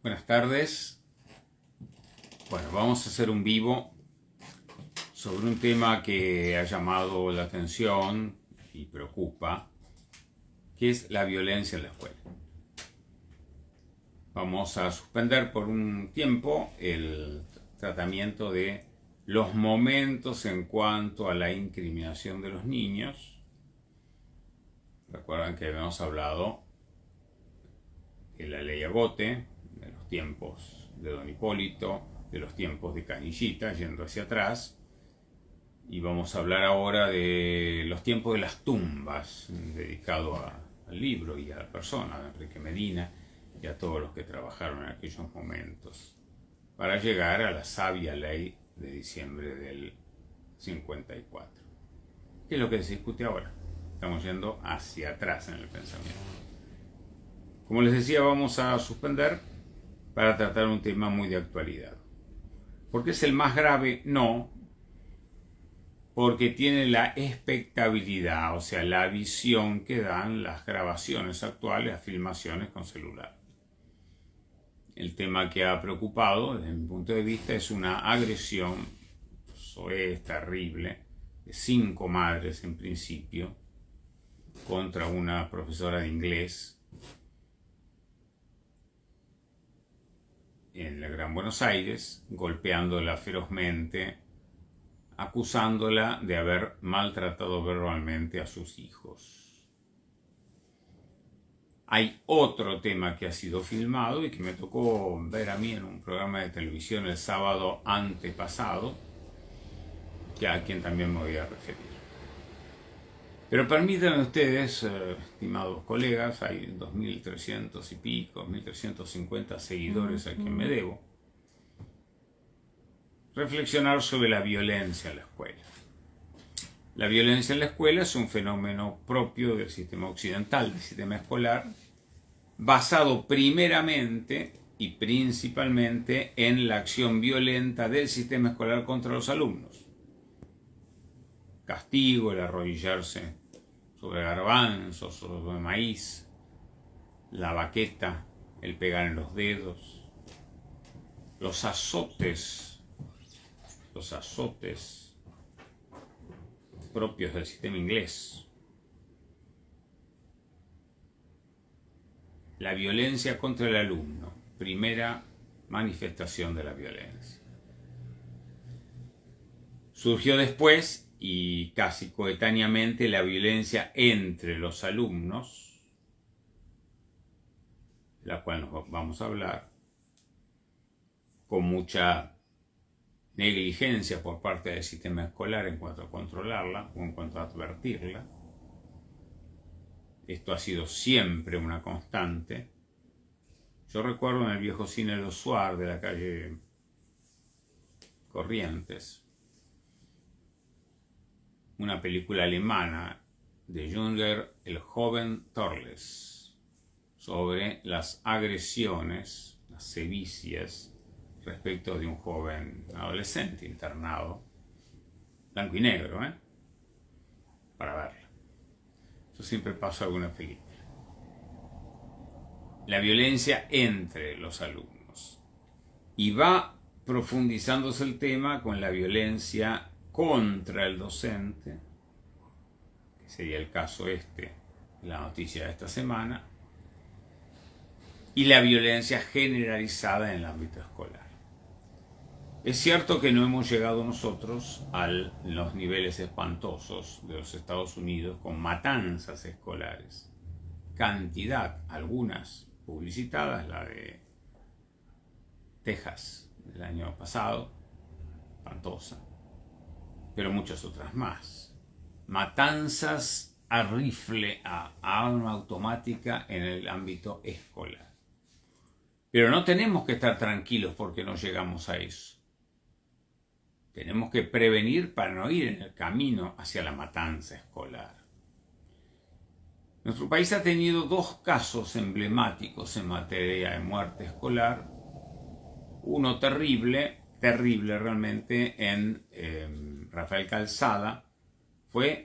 Buenas tardes. Bueno, vamos a hacer un vivo sobre un tema que ha llamado la atención y preocupa, que es la violencia en la escuela. Vamos a suspender por un tiempo el tratamiento de los momentos en cuanto a la incriminación de los niños. Recuerdan que habíamos hablado de la ley Agote, de los tiempos de Don Hipólito, de los tiempos de Canillita, yendo hacia atrás. Y vamos a hablar ahora de los tiempos de las tumbas, dedicado al libro y a la persona de Enrique Medina y a todos los que trabajaron en aquellos momentos, para llegar a la sabia ley de diciembre del 54. ¿Qué es lo que se discute ahora? Estamos yendo hacia atrás en el pensamiento. Como les decía, vamos a suspender para tratar un tema muy de actualidad. ¿Por qué es el más grave? No, porque tiene la expectabilidad, o sea, la visión que dan las grabaciones actuales, las filmaciones con celular. El tema que ha preocupado, desde mi punto de vista, es una agresión, soez, terrible, de 5 madres en principio, contra una profesora de inglés en la Gran Buenos Aires, golpeándola ferozmente, acusándola de haber maltratado verbalmente a sus hijos. Hay otro tema que ha sido filmado y que me tocó ver a mí en un programa de televisión el sábado antepasado, a quien también me voy a referir. Pero permítanme ustedes, estimados colegas, hay 2.300 y pico, 1.350 seguidores a quien me debo, reflexionar sobre la violencia en la escuela. La violencia en la escuela es un fenómeno propio del sistema occidental, del sistema escolar, basado primeramente y principalmente en la acción violenta del sistema escolar contra los alumnos. Castigo, el arrodillarse sobre garbanzos, sobre maíz, la baqueta, el pegar en los dedos, los azotes propios del sistema inglés, la violencia contra el alumno, primera manifestación de la violencia. Surgió después y casi coetáneamente la violencia entre los alumnos, de la cual nos vamos a hablar, con mucha negligencia por parte del sistema escolar en cuanto a controlarla o en cuanto a advertirla. Esto ha sido siempre una constante. Yo recuerdo en el viejo cine Los Suar de la calle Corrientes, una película alemana de Jünger, el joven Torles, sobre las agresiones, las sevicias, respecto de un joven adolescente internado, blanco y negro, para verla. Eso siempre pasa en alguna película. La violencia entre los alumnos. Y va profundizándose el tema con la violencia contra el docente, que sería el caso la noticia de esta semana, y la violencia generalizada en el ámbito escolar. Es cierto que no hemos llegado nosotros a los niveles espantosos de los Estados Unidos con matanzas escolares. Cantidad, algunas publicitadas, la de Texas del año pasado, espantosa, pero muchas otras más. Matanzas a rifle, a arma automática en el ámbito escolar. Pero no tenemos que estar tranquilos porque no llegamos a eso. Tenemos que prevenir para no ir en el camino hacia la matanza escolar. Nuestro país ha tenido 2 casos emblemáticos en materia de muerte escolar. Uno terrible realmente, en Rafael Calzada.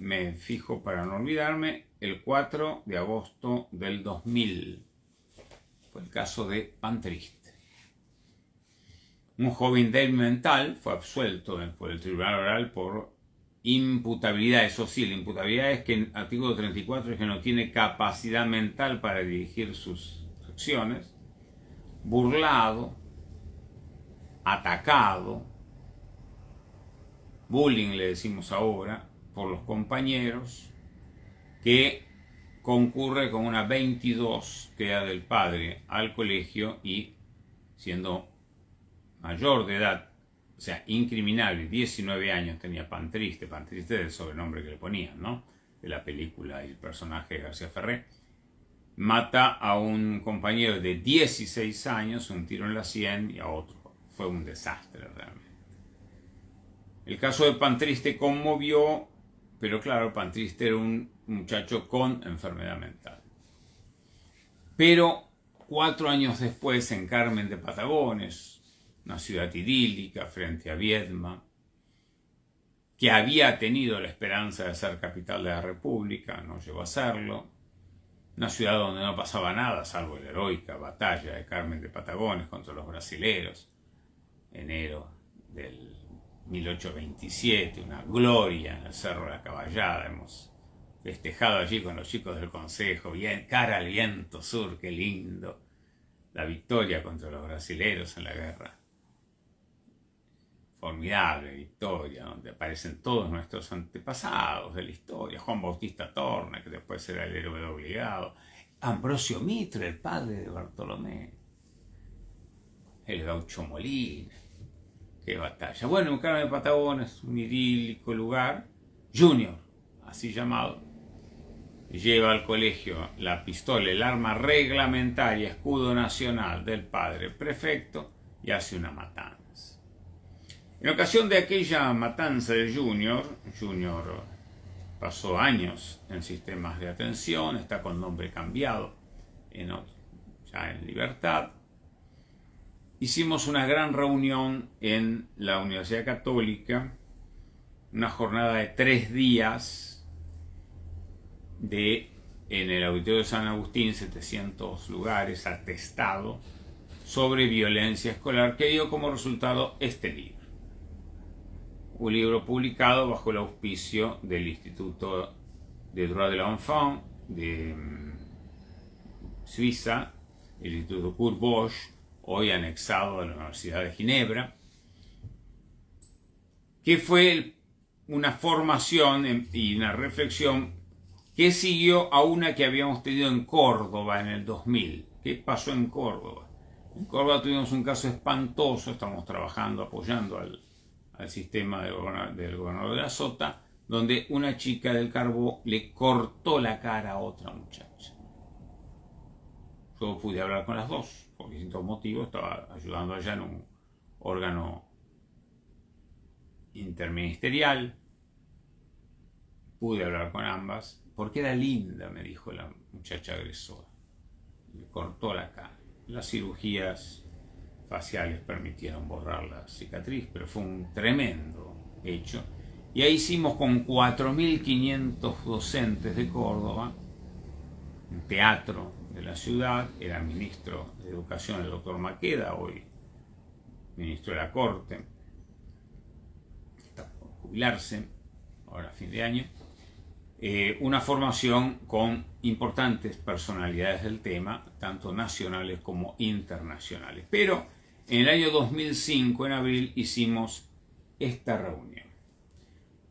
Me fijo para no olvidarme, el 4 de agosto del 2000. Fue el caso de Pan Triste. Un joven débil mental fue absuelto por el tribunal oral por imputabilidad. Eso sí, la imputabilidad es que en el artículo 34 es que no tiene capacidad mental para dirigir sus acciones. Burlado, atacado, bullying le decimos ahora, por los compañeros, que concurre con una 22 que era del padre al colegio y siendo mayor de edad, o sea, incriminable, 19 años tenía Pantriste es el sobrenombre que le ponían, ¿no? De la película y el personaje de García Ferré, mata a un compañero de 16 años, un tiro en la sien, y a otro. Fue un desastre realmente. El caso de Pantriste conmovió, pero claro, Pantriste era un muchacho con enfermedad mental. Pero 4 años después, en Carmen de Patagones, una ciudad idílica frente a Viedma, que había tenido la esperanza de ser capital de la República, no llegó a serlo, una ciudad donde no pasaba nada, salvo la heroica batalla de Carmen de Patagones contra los brasileros, enero del 1827, una gloria en el Cerro de la Caballada. Hemos festejado allí con los chicos del Consejo, bien, cara al viento sur, qué lindo, la victoria contra los brasileros en la guerra. Formidable victoria, donde aparecen todos nuestros antepasados de la historia, Juan Bautista Torne, que después era el héroe obligado, Ambrosio Mitre, el padre de Bartolomé, el gaucho Molina. Qué batalla. Bueno, en Carmen de Patagones, un idílico lugar, Junior, así llamado, lleva al colegio la pistola, el arma reglamentaria, escudo nacional del padre prefecto, y hace una matanza. En ocasión de aquella matanza de Junior pasó años en sistemas de atención, está con nombre cambiado, ya en libertad. Hicimos una gran reunión en la Universidad Católica, una jornada de 3 días en el Auditorio de San Agustín, 700 lugares, atestado, sobre violencia escolar, que dio como resultado este libro. Un libro publicado bajo el auspicio del Instituto de Droit de l'Enfant de Suiza, el Instituto Kurt Bosch, hoy anexado a la Universidad de Ginebra, que fue una formación y una reflexión que siguió a una que habíamos tenido en Córdoba en el 2000. ¿Qué pasó en Córdoba? En Córdoba tuvimos un caso espantoso, estamos trabajando, apoyando al sistema del gobernador de la Sota, donde una chica del Carbó le cortó la cara a otra muchacha. Yo pude hablar con las dos, por distintos motivos, estaba ayudando allá en un órgano interministerial, pude hablar con ambas, porque era linda, me dijo la muchacha agresora, le cortó la cara. Las cirugías faciales permitieron borrar la cicatriz, pero fue un tremendo hecho. Y ahí hicimos con 4.500 docentes de Córdoba, un teatro de la ciudad, era ministro de Educación el doctor Maqueda, hoy ministro de la Corte, está por jubilarse, ahora a fin de año, una formación con importantes personalidades del tema, tanto nacionales como internacionales. Pero en el año 2005, en abril, hicimos esta reunión.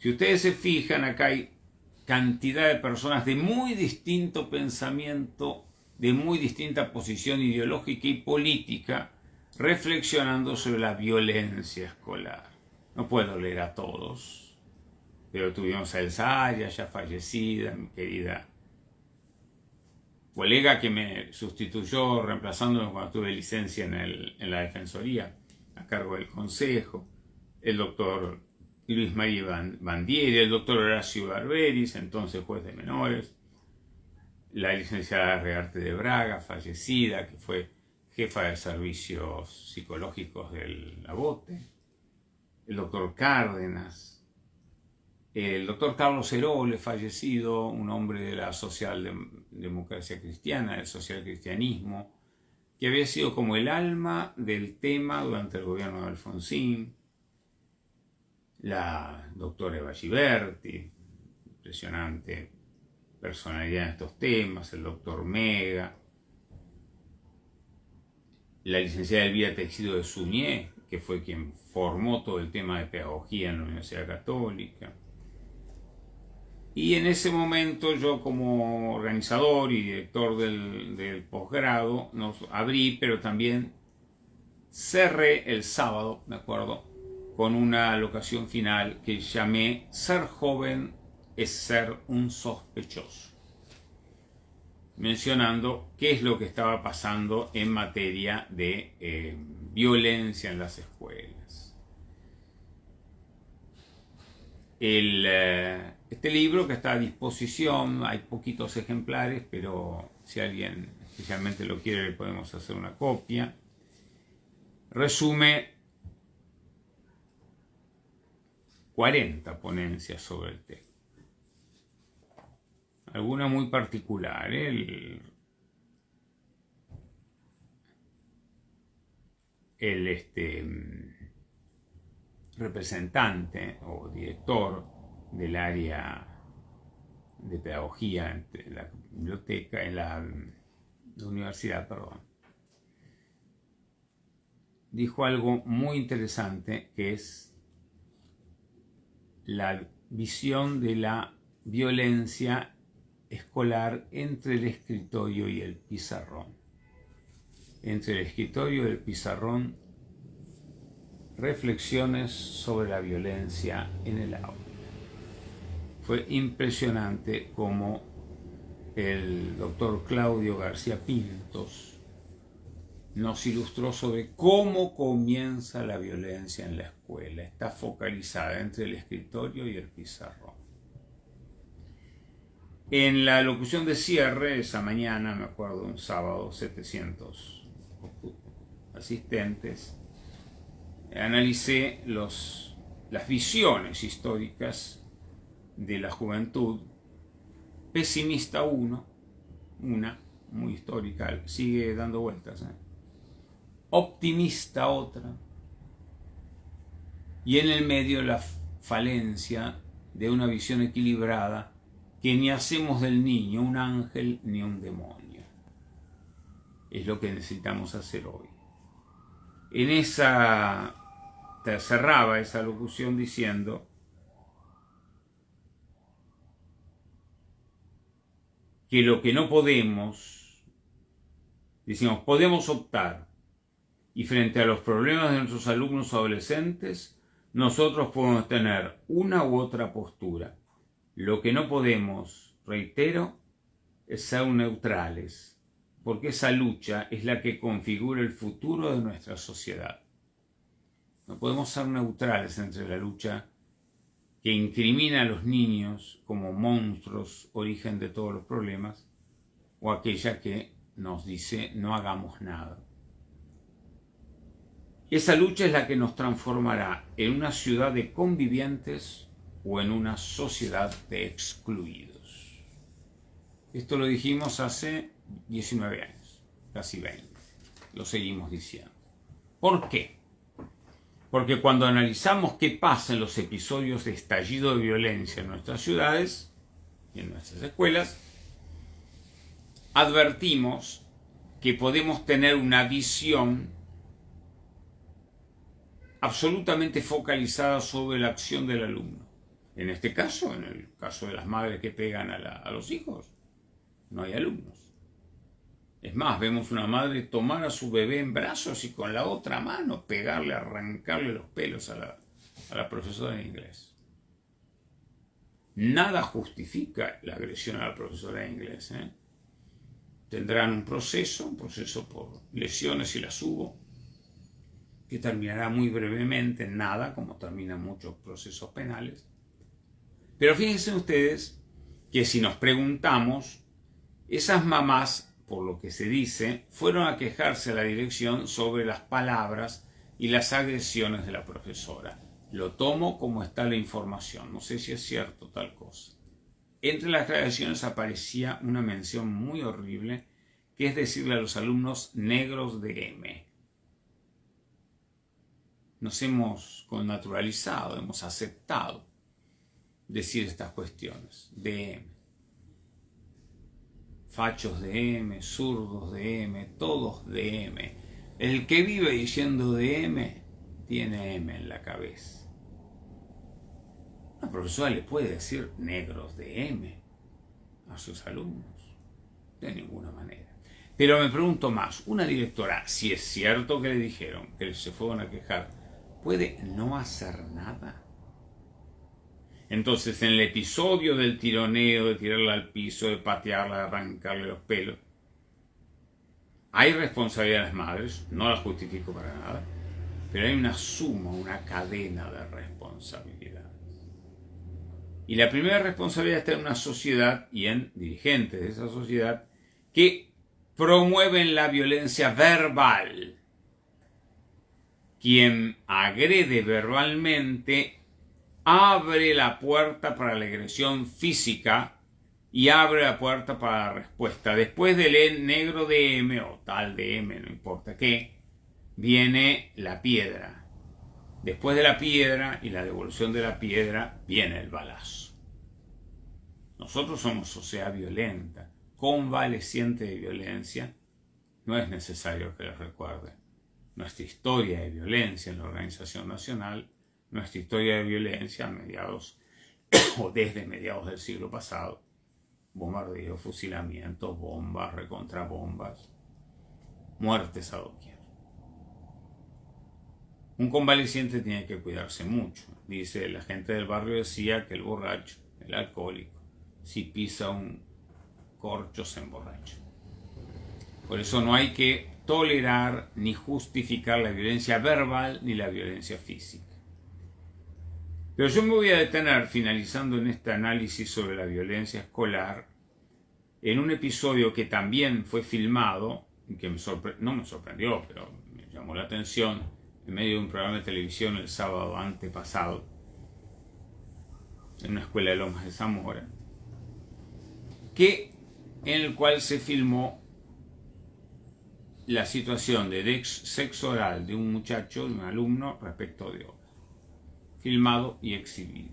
Si ustedes se fijan, acá hay cantidad de personas de muy distinto pensamiento, de muy distinta posición ideológica y política, reflexionando sobre la violencia escolar. No puedo leer a todos, pero tuvimos a Elsa Arias, ya fallecida, mi querida colega que me sustituyó reemplazándome cuando tuve licencia en la Defensoría a cargo del Consejo, el doctor Luis María Bandieri, el doctor Horacio Barberis, entonces juez de menores, la licenciada Rearte de Braga, fallecida, que fue jefa de servicios psicológicos del ABOTE, el doctor Cárdenas, el doctor Carlos Herole, fallecido, un hombre de la socialdemocracia cristiana, del socialcristianismo, que había sido como el alma del tema durante el gobierno de Alfonsín, la doctora Eva Giberti, impresionante personalidad en estos temas, el doctor Mega, la licenciada Elvira Teixido de Suñé, que fue quien formó todo el tema de pedagogía en la Universidad Católica. Y en ese momento yo, como organizador y director del posgrado, nos abrí, pero también cerré el sábado, me acuerdo, con una locación final que llamé Ser joven es ser un sospechoso, mencionando qué es lo que estaba pasando en materia de violencia en las escuelas. Este libro, que está a disposición, hay poquitos ejemplares, pero si alguien especialmente lo quiere le podemos hacer una copia, resume 40 ponencias sobre el tema. Alguna muy particular, el representante o director del área de pedagogía en la biblioteca, en la universidad, dijo algo muy interesante, que es la visión de la violencia escolar entre el escritorio y el pizarrón. Entre el escritorio y el pizarrón, reflexiones sobre la violencia en el aula. Fue impresionante cómo el doctor Claudio García Pintos nos ilustró sobre cómo comienza la violencia en la escuela. Está focalizada entre el escritorio y el pizarrón. En la locución de cierre, esa mañana, me acuerdo, un sábado, 700 asistentes, analicé las visiones históricas de la juventud. Pesimista una muy histórica, sigue dando vueltas, optimista otra, y en el medio la falencia de una visión equilibrada, que ni hacemos del niño un ángel ni un demonio. Es lo que necesitamos hacer hoy. Cerraba esa locución diciendo que lo que no podemos, podemos optar, y frente a los problemas de nuestros alumnos o adolescentes, nosotros podemos tener una u otra postura. Lo que no podemos, reitero, es ser neutrales, porque esa lucha es la que configura el futuro de nuestra sociedad. No podemos ser neutrales entre la lucha que incrimina a los niños como monstruos, origen de todos los problemas, o aquella que nos dice no hagamos nada. Esa lucha es la que nos transformará en una ciudad de convivientes o en una sociedad de excluidos. Esto lo dijimos hace 19 años, casi 20. Lo seguimos diciendo. ¿Por qué? Porque cuando analizamos qué pasa en los episodios de estallido de violencia en nuestras ciudades y en nuestras escuelas, advertimos que podemos tener una visión absolutamente focalizada sobre la acción del alumno. En este caso, en el caso de las madres que pegan a los hijos, no hay alumnos. Es más, vemos una madre tomar a su bebé en brazos y con la otra mano pegarle, arrancarle los pelos a la profesora de inglés. Nada justifica la agresión a la profesora de inglés. Tendrán un proceso por lesiones si las hubo, que terminará muy brevemente en nada, como terminan muchos procesos penales. Pero fíjense ustedes que si nos preguntamos, esas mamás, por lo que se dice, fueron a quejarse a la dirección sobre las palabras y las agresiones de la profesora. Lo tomo como está la información, no sé si es cierto tal cosa. Entre las declaraciones aparecía una mención muy horrible que es decirle a los alumnos negros de M. Nos hemos connaturalizado, hemos aceptado decir estas cuestiones de M. Fachos de M, zurdos de M, todos de M. El que vive diciendo de M, tiene M en la cabeza. Una profesora le puede decir negros de M a sus alumnos. De ninguna manera. Pero me pregunto más, una directora, si es cierto que le dijeron que se fueron a quejar, ¿puede no hacer nada? Entonces, en el episodio del tironeo, de tirarla al piso, de patearla, de arrancarle los pelos, hay responsabilidad de las madres, no las justifico para nada, pero hay una suma, una cadena de responsabilidades. Y la primera responsabilidad está en una sociedad y en dirigentes de esa sociedad que promueven la violencia verbal. Quien agrede verbalmente abre la puerta para la agresión física y abre la puerta para la respuesta. Después del negro de M o tal de M, no importa qué, viene la piedra. Después de la piedra y la devolución de la piedra viene el balazo. Nosotros somos sociedad violenta, convaleciente de violencia. No es necesario que les recuerde nuestra historia de violencia en la Organización Nacional, nuestra historia de violencia a mediados o desde mediados del siglo pasado. Bombardeos, fusilamientos, bombas, recontrabombas, muertes a doquier. Un convaleciente tiene que cuidarse mucho. Dice, la gente del barrio decía que el borracho, el alcohólico, si pisa un corcho se emborracha. Por eso no hay que tolerar ni justificar la violencia verbal ni la violencia física. Pero yo me voy a detener, finalizando en este análisis sobre la violencia escolar, en un episodio que también fue filmado, que no me sorprendió, pero me llamó la atención, en medio de un programa de televisión el sábado antepasado, en una escuela de Lomas de Zamora, en el cual se filmó la situación de sexo oral de un muchacho, de un alumno, respecto de otro, filmado y exhibido.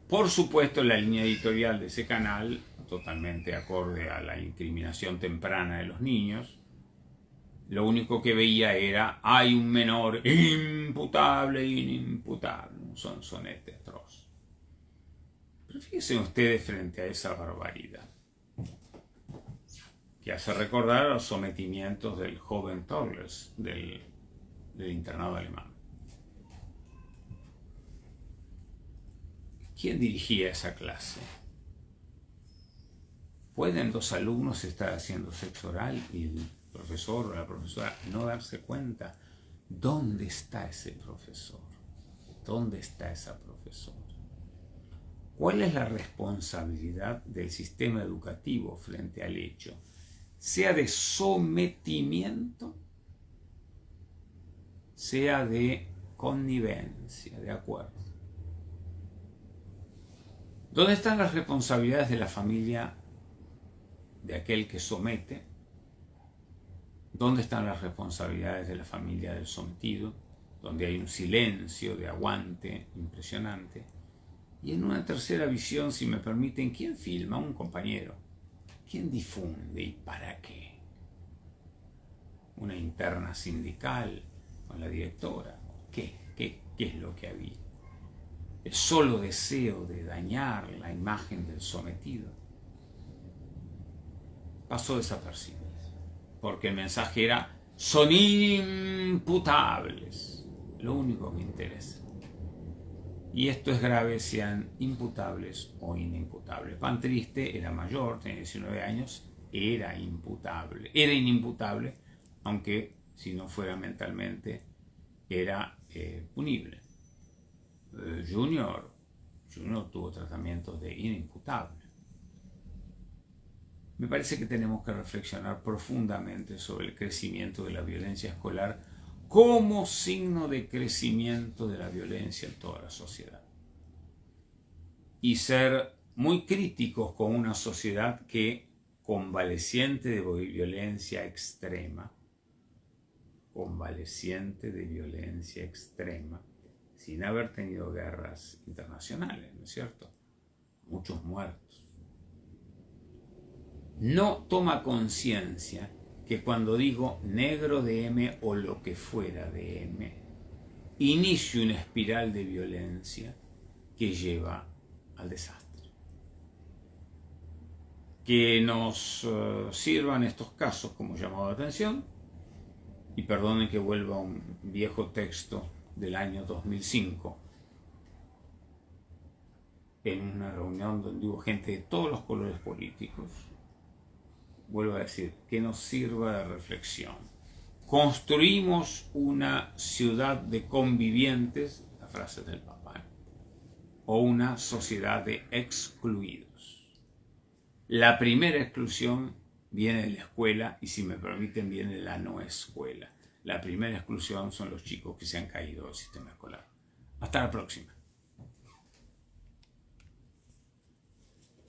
Por supuesto, la línea editorial de ese canal, totalmente acorde a la incriminación temprana de los niños, lo único que veía era, hay un menor imputable, inimputable, un sonsonete atroz. Pero fíjense ustedes frente a esa barbaridad, que hace recordar a los sometimientos del joven Torres, del internado alemán. ¿Quién dirigía esa clase? ¿Pueden dos alumnos estar haciendo sexo oral y el profesor o la profesora no darse cuenta? ¿Dónde está ese profesor? ¿Dónde está esa profesora? ¿Cuál es la responsabilidad del sistema educativo frente al hecho? Sea de sometimiento, sea de connivencia, de acuerdo. ¿Dónde están las responsabilidades de la familia de aquel que somete? ¿Dónde están las responsabilidades de la familia del sometido? Donde hay un silencio de aguante impresionante. Y en una tercera visión, si me permiten, ¿quién filma? Un compañero. ¿Quién difunde y para qué? ¿Una interna sindical con la directora? ¿Qué es lo que había? El solo deseo de dañar la imagen del sometido pasó desapercibido, porque el mensaje era, son imputables, lo único que interesa. Y esto es grave, sean imputables o inimputables. Pan Triste era mayor, tenía 19 años, era inimputable, aunque si no fuera mentalmente, era punible. Junior tuvo tratamientos de inimputable. Me parece que tenemos que reflexionar profundamente sobre el crecimiento de la violencia escolar como signo de crecimiento de la violencia en toda la sociedad. Y ser muy críticos con una sociedad que convaleciente de violencia extrema, sin haber tenido guerras internacionales, ¿no es cierto? Muchos muertos. No toma conciencia que cuando digo negro de M o lo que fuera de M, inicio una espiral de violencia que lleva al desastre. Que nos sirvan estos casos como llamado de atención, y perdonen que vuelva a un viejo texto del año 2005, en una reunión donde hubo gente de todos los colores políticos. Vuelvo a decir, que nos sirva de reflexión. Construimos una ciudad de convivientes, la frase del Papa, o una sociedad de excluidos. La primera exclusión viene de la escuela y, si me permiten, viene de la no escuela. La primera exclusión son los chicos que se han caído del sistema escolar. Hasta la próxima.